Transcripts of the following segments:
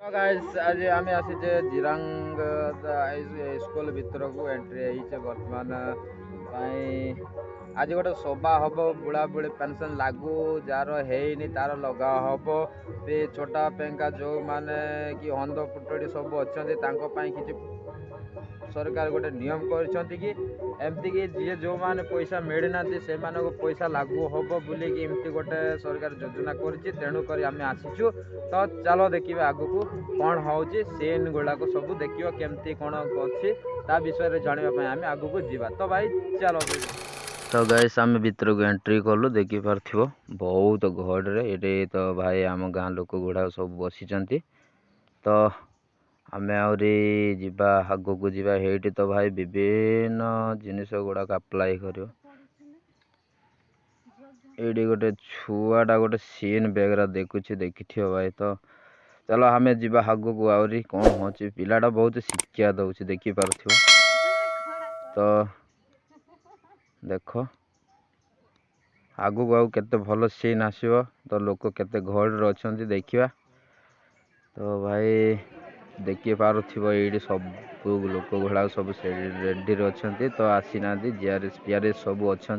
तो गाइस आज आम आसीचे जिरांग स्कूल भितर को एंट्री होइचे वर्तमान आज गोटे सभा हम बुढ़ा बुढ़ी पेंशन लागू जार है तार लगा हम छोटा पेंका जो माने कि अंध पुटड़ी सब अच्छा कि सरकार गोटे नियम करमती कि जी जो मैंने पैसा मिलना से पैसा लागू हम बोलिकी एमती गोटे सरकार योजना करुक आम आसीचु। तो चलो देखिए आग को कौन हो सीन गुड़ाक सब देखिए केमती कौन अच्छी ता विषय जानवाई आम आग को जीवा। तो भाई चलो तो गैस आम भर को एंट्री कलु देखी पार्थ बहुत गहड़े ये तो भाई आम गाँ लोक गुड़ा सब बसी तो आमे आहरी जीवा आग को जीवा हेटी तो भाई विभिन्न जिनिस गुड़ाक अप्लाई कर ये गोटे छुआटा गोटे सीन बेगरा देखुची देखी भाई। तो चलो हमें जीवा आग को आहरी कौन हो पिलाटा बहुत शिक्षा दौर देखी पार्थ तो देख आग को आउ केते भल सीन आसो तो लोक केते गहड़ अच्छा देखा। तो भाई देखी पार्थिव ये सब लोक गुड़ा सब रेडी अच्छा तो आसी ना जीआरएस पीआरएस सब अच्छा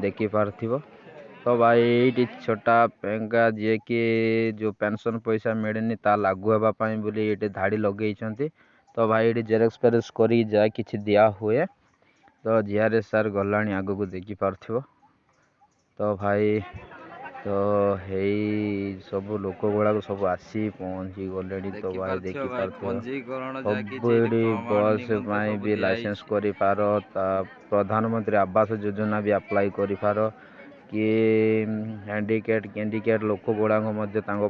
देखी पार्थिव। तो भाई ये छोटा पेंका जी कि जो पेंशन पैसा मिलनी ता लागू होगापाई बोली ये धाड़ी लगे। तो भाई ये जेरेक्स फेरेक्स कर जा कि दिया हुए तो जीआरएस सार गला आग को देखी पार्थिव। तो भाई तो हेई सब लोक गुड़ाक सब आसी पहुँची गले। तो भाई देखी पार्थिव सब ये बस भी लाइसेंस कर पार प्रधानमंत्री आवास योजना भी अप्लाई कर पार कि हैंडिकेट लोक गुड़ाक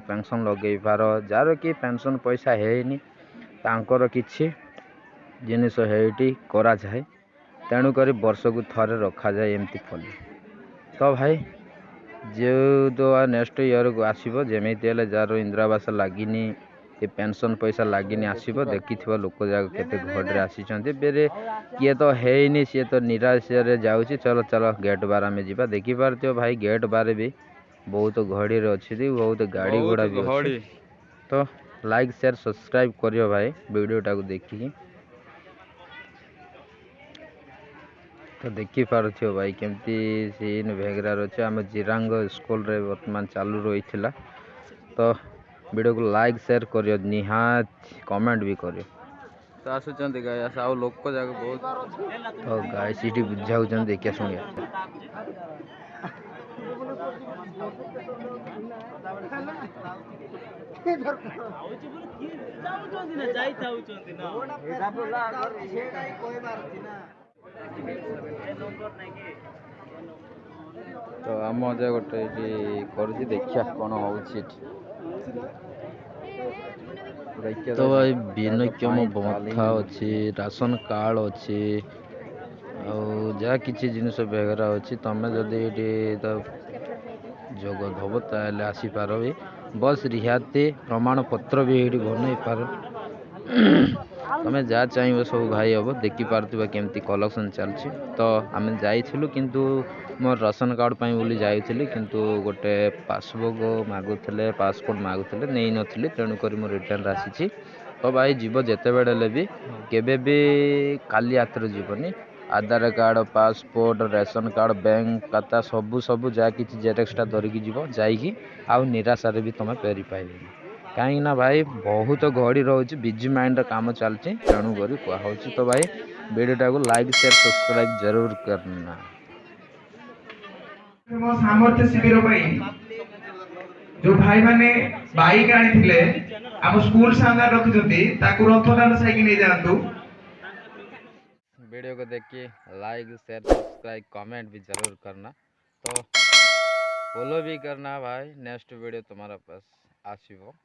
पेंशन लगे पार जार कि पेंशन पैसा है तांकर किछि जिनिस हेटी करा जाए तेणुक वर्ष को थरे रखा जाए एमती फल। तो भाई जो तो नेक्स्ट ईयर को आसो जमीती जार इंदिरावास लगिनी ये पेंशन पैसा लगिनी आसो देखी लोक जाक केते घड़े आसी बेरे किए तो है सी तो निराश जाऊँगी। चलो चलो गेट बार आम जा देखी पार्थ भाई गेट बार भी बहुत घड़ी अच्छी बहुत गाड़ी घोड़ा भी अच्छी। तो लाइक शेयर सब्सक्राइब करियो भाई वीडियोटा को देखिए। तो देखी पार्थिव भाई केमती सीन भेगरार अच्छे आम जिरांग स्कूल रे वर्तमान चालू रही। तो वीडियो को लाइक शेयर करियो निहात कमेंट भी करियो। तो आसुचंती गाइस आउ लोक जाक बहुत तो गाइस सीटी बुझाउचंती देखिया सुनिया। तो आम जे गोटे ये देखिया कौन हो तो भाई भिन्नक्षम भत्ता अच्छी राशन कार्ड अच्छी जहाँ किसी जिनस बेगरा अच्छी तुम जदि ये जोग दब ताल आसीपार भी बस रिहाती प्रमाण पत्र भी ये बनई पार तुम्हें जहाँ चाहिए सब भाई हम देखी पार्थ केमती कलेक्शन चलती। तो आम जाइलु किंतु मोर राशन कार्ड बोली जाइली किंतु गोटे पासबुक मागुले पासपोर्ट मागुले नहीं नी तेणुक रिटर्न आसी। तो भाई जीव जिते बड़े भी केबे भी खाली हाथ जीवनी Aadhaar card passport ration card bank खाता सबू सबू जहाँ कि जेरेक्सटा धरिकी जीव जाइकी आउ निराशारे भी तुम फेरी पाइबे कहीं ना भाई बहुत घड़ी रोचे बिजी माइंड काम चलती तेणुक कहूँ। तो भाई वीडियोटा को लाइक शेयर सब्सक्राइब जरूर करना। सामर्थ्य शिविर जो भाई माने बाइक आनी आम स्कूल सामने रखुंती रथदान साइक नहीं जातु। वीडियो को देखिए लाइक शेयर सब्सक्राइब कमेंट भी जरूर करना। तो फॉलो भी करना भाई नेक्स्ट वीडियो तुम्हारा पास आसीबो।